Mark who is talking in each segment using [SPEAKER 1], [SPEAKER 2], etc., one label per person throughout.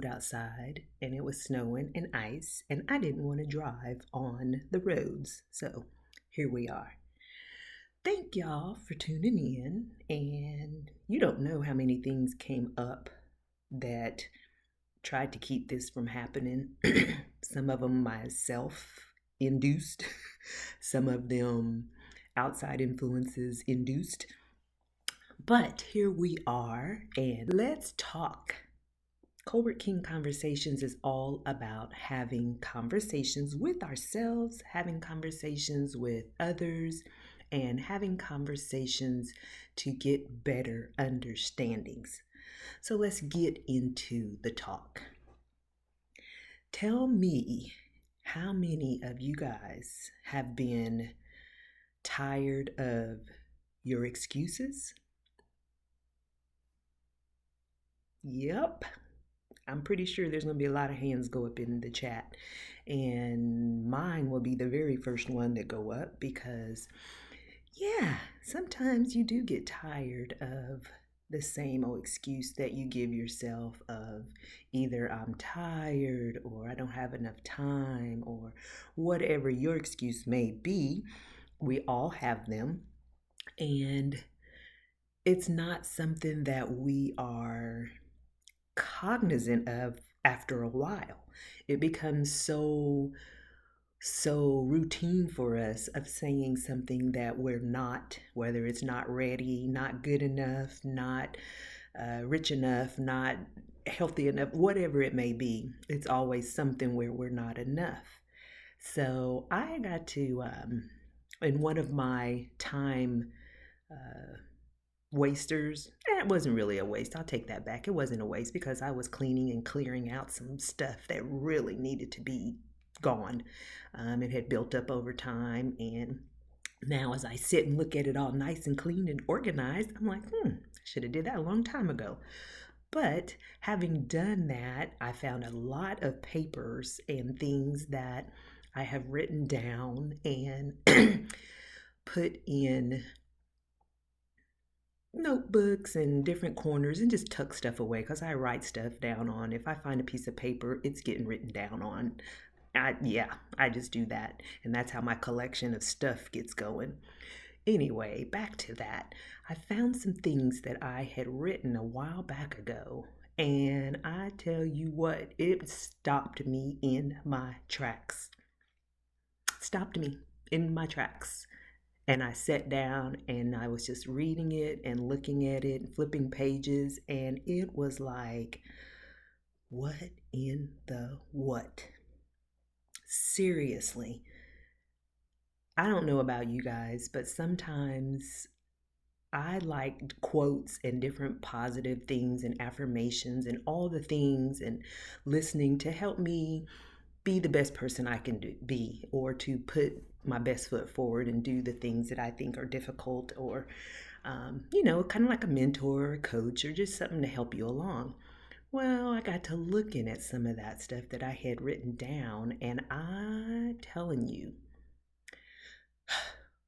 [SPEAKER 1] outside and it was snowing and ice, and I didn't want to drive on the roads. So here we are. Thank y'all for tuning in. And you don't know how many things came up that tried to keep this from happening. Some of them myself induced, some of them outside influences induced. But here we are, and let's talk. Colbert Kean Conversations is all about having conversations with ourselves, having conversations with others, and having conversations to get better understandings. So let's get into the talk. Tell me, how many of you guys have been tired of your excuses? Yep. I'm pretty sure there's going to be a lot of hands go up in the chat. And mine will be the very first one to go up because, yeah, sometimes you do get tired of the same old excuse that you give yourself of either I'm tired or I don't have enough time or whatever your excuse may be. We all have them. And it's not something that we are cognizant of after a while. It becomes so routine for us of saying something that we're not, whether it's not ready, not good enough, not rich enough, not healthy enough, whatever it may be. It's always something where we're not enough. So I got to, in one of my time wasters. It wasn't really a waste. I'll take that back. It wasn't a waste because I was cleaning and clearing out some stuff that really needed to be gone. It had built up over time, and now as I sit and look at it all nice and clean and organized, I'm like, I should have did that a long time ago. But having done that, I found a lot of papers and things that I have written down and put in notebooks and different corners and just tuck stuff away because I write stuff down on. If I find a piece of paper, it's getting written down on. I just do that. And that's how my collection of stuff gets going. Anyway, back to that. I found some things that I had written a while back ago. And I tell you what, it stopped me in my tracks. Stopped me in my tracks. And I sat down and I was just reading it and looking at it, flipping pages, and it was like, what in the what? Seriously. I don't know about you guys, but sometimes I like quotes and different positive things and affirmations and all the things and listening to help me be the best person I can be, or to put my best foot forward and do the things that I think are difficult, or, kind of like a mentor or a coach or just something to help you along. Well, I got to looking at some of that stuff that I had written down, and I'm telling you,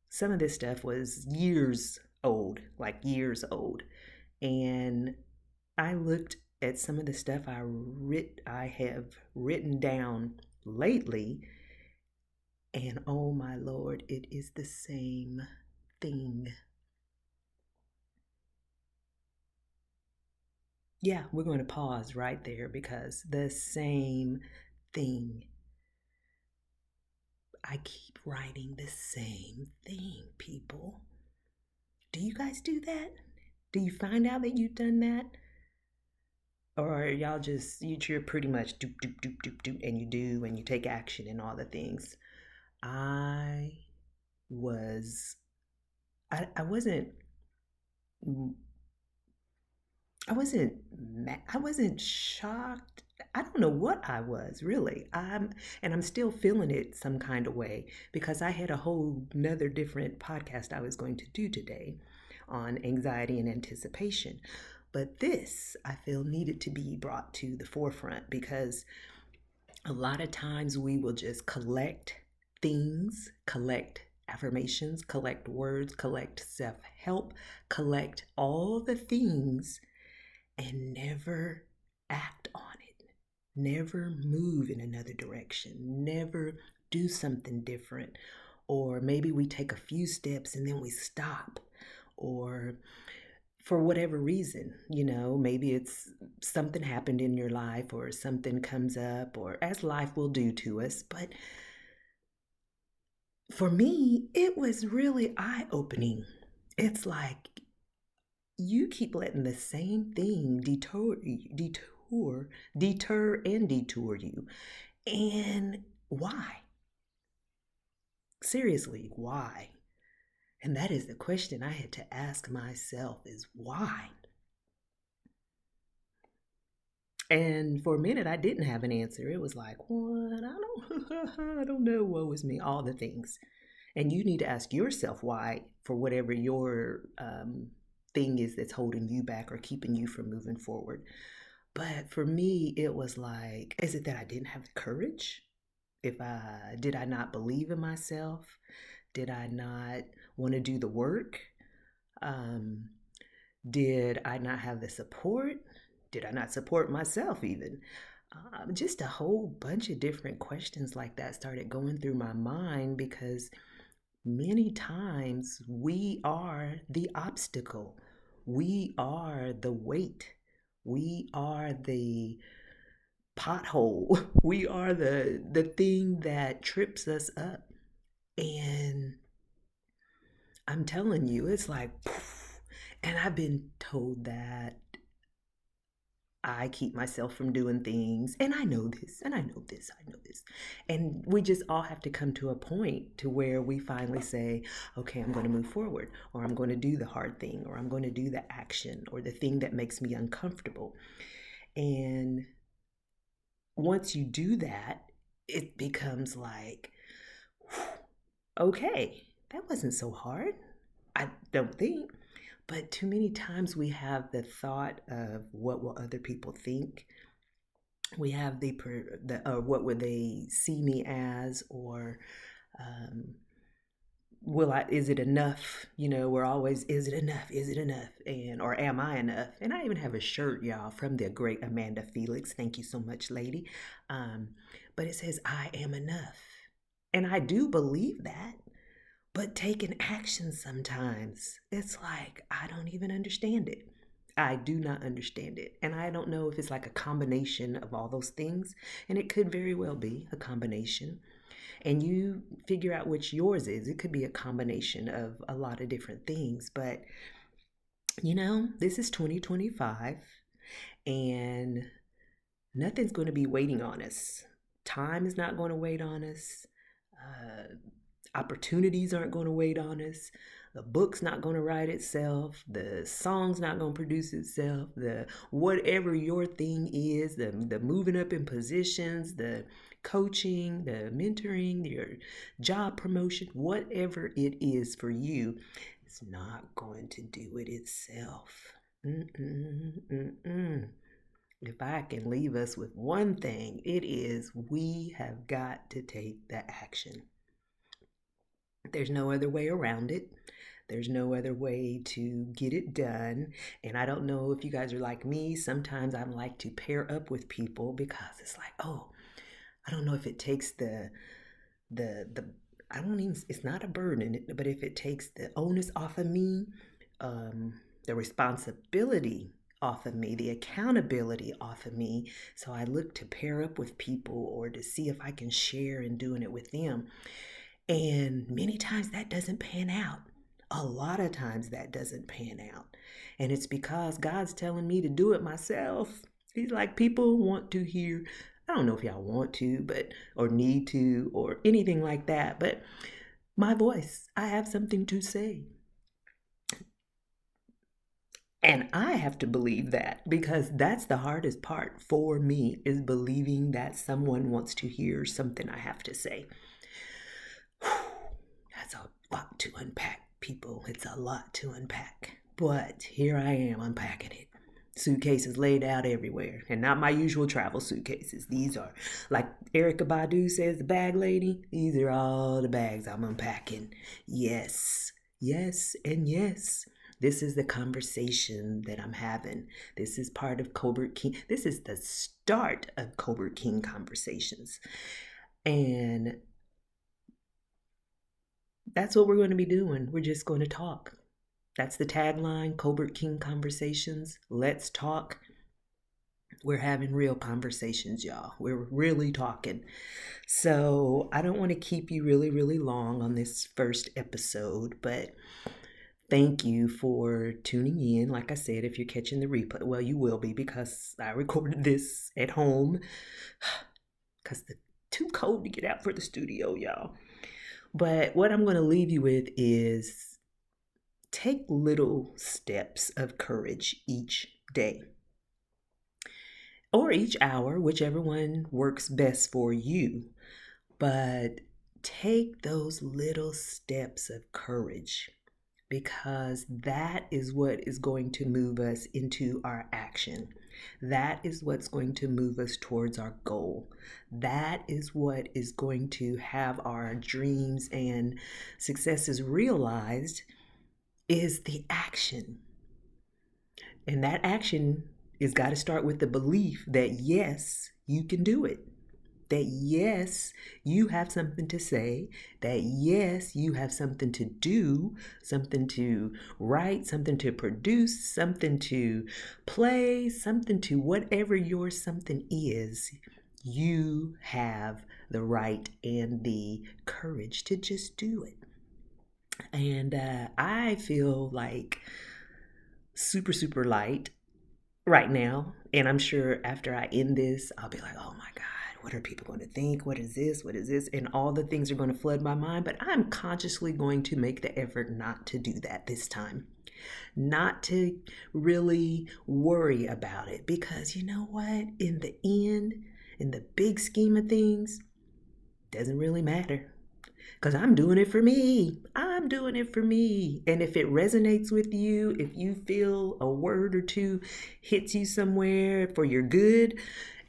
[SPEAKER 1] some of this stuff was years old, like years old. And I looked at some of the stuff I have written down lately, and oh my Lord, it is the same thing. Yeah, we're going to pause right there because the same thing. I keep writing the same thing, people. Do you guys do that? Do you find out that you've done that? Or y'all just, you're pretty much doop, doop, doop, doop, doop, and you do, and you take action and all the things. I was, I wasn't, I wasn't shocked. I don't know what I was really. And I'm still feeling it some kind of way because I had a whole nother different podcast I was going to do today on anxiety and anticipation. But this, I feel, needed to be brought to the forefront because a lot of times we will just collect things, collect affirmations, collect words, collect self-help, collect all the things and never act on it. never move in another direction, never do something different. Or maybe we take a few steps and then we stop. Or for whatever reason, maybe it's something happened in your life or something comes up, or as life will do to us. But for me, it was really eye opening. It's like you keep letting the same thing deter and detour you. And why? Seriously, why? And that is the question I had to ask myself, is why? And for a minute, I didn't have an answer. It was like, what? I don't know. Woe is me. All the things. And you need to ask yourself why, for whatever your thing is that's holding you back or keeping you from moving forward. But for me, it was like, is it that I didn't have the courage? Did I not believe in myself? Did I not want to do the work? Did I not have the support? Did I not support myself even? Just a whole bunch of different questions like that started going through my mind, because many times we are the obstacle. We are the weight. We are the pothole. We are the thing that trips us up. And I'm telling you, it's like, poof. And I've been told that I keep myself from doing things, and I know this, and I know this, I know this. And we just all have to come to a point to where we finally say, okay, I'm going to move forward, or I'm going to do the hard thing, or I'm going to do the action, or the thing that makes me uncomfortable. And once you do that, it becomes like, okay, that wasn't so hard. I don't think. But too many times we have the thought of what will other people think. We have the what would they see me as, or um, is it enough? We're always, is it enough? Is it enough? Or am I enough? And I even have a shirt, y'all, from the great Amanda Felix. Thank you so much, lady. But it says, I am enough. And I do believe that. But taking action sometimes, it's like, I don't even understand it. I do not understand it. And I don't know if it's like a combination of all those things. And it could very well be a combination. And you figure out which yours is. It could be a combination of a lot of different things. But, this is 2025. And nothing's going to be waiting on us. Time is not going to wait on us. Opportunities aren't going to wait on us. The book's not going to write itself. The song's not going to produce itself. The whatever your thing is, the moving up in positions, the coaching, the mentoring, your job promotion, whatever it is for you, it's not going to do it itself. If I can leave us with one thing, it is we have got to take the action. There's no other way around it. There's no other way to get it done. And I don't know if you guys are like me. Sometimes I like to pair up with people, because it's like, oh, I don't know if it takes the I don't even, it's not a burden, but if it takes the onus off of me, the responsibility off of me, the accountability off of me. So I look to pair up with people, or to see if I can share in doing it with them. And many times that doesn't pan out. A lot of times that doesn't pan out. And it's because God's telling me to do it myself. He's like, people want to hear, I don't know if y'all want to, or need to, or anything like that, but my voice, I have something to say. And I have to believe that, because that's the hardest part for me, is believing that someone wants to hear something I have to say. That's a lot to unpack, people. It's a lot to unpack. But here I am unpacking it. Suitcases laid out everywhere, and not my usual travel suitcases. These are, like Erykah Badu says, the bag lady. These are all the bags I'm unpacking. Yes, yes, and yes. This is the conversation that I'm having. This is part of Colbert Kean. This is the start of Colbert Kean Conversations. And that's what we're going to be doing. We're just going to talk. That's the tagline, Colbert Kean Conversations. Let's talk. We're having real conversations, y'all. We're really talking. So I don't want to keep you really, really long on this first episode, but thank you for tuning in. Like I said, if you're catching the replay, well, you will be because I recorded this at home because it's too cold to get out for the studio, y'all. But what I'm going to leave you with is take little steps of courage each day or each hour, whichever one works best for you. But take those little steps of courage because that is what is going to move us into our action. That is what's going to move us towards our goal. That is what is going to have our dreams and successes realized is the action. And that action has got to start with the belief that yes, you can do it. That yes, you have something to say. That yes, you have something to do, something to write, something to produce, something to play, something to whatever your something is. You have the right and the courage to just do it. And I feel like super, super light right now. And I'm sure after I end this, I'll be like, oh my God, what are people going to think? What is this? What is this? And all the things are going to flood my mind. But I'm consciously going to make the effort not to do that this time. Not to really worry about it. Because you know what? In the end, in the big scheme of things, it doesn't really matter. Because I'm doing it for me. I'm doing it for me. And if it resonates with you, if you feel a word or two hits you somewhere for your good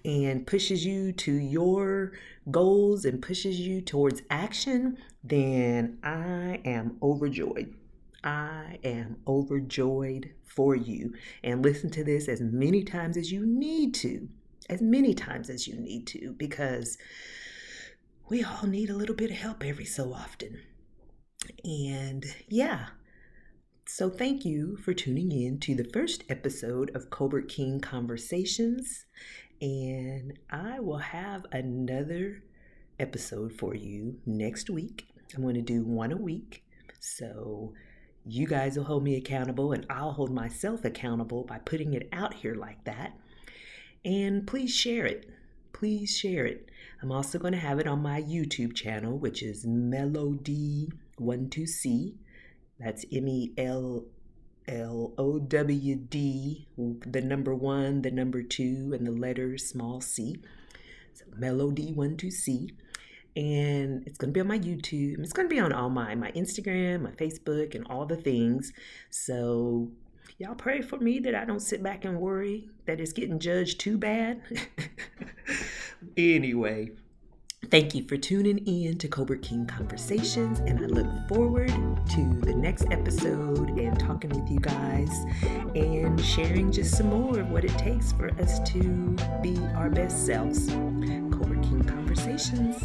[SPEAKER 1] and pushes you to your goals and pushes you towards action, then I am overjoyed. I am overjoyed for you. And listen to this as many times as you need to. As many times as you need to. Because we all need a little bit of help every so often. And yeah, so thank you for tuning in to the first episode of Colbert Kean Conversations. And I will have another episode for you next week. I'm going to do one a week. So you guys will hold me accountable and I'll hold myself accountable by putting it out here like that. And please share it. Please share it. I'm also going to have it on my YouTube channel, which is Melody12C. That's MELLOWD, the number 1, the number 2, and the letter small c. So Melody12C. And it's going to be on my YouTube. It's going to be on all my Instagram, my Facebook, and all the things. So y'all pray for me that I don't sit back and worry that it's getting judged too bad. Anyway, thank you for tuning in to Colbert Kean Conversations, and I look forward to the next episode and talking with you guys and sharing just some more of what it takes for us to be our best selves. Colbert Kean Conversations.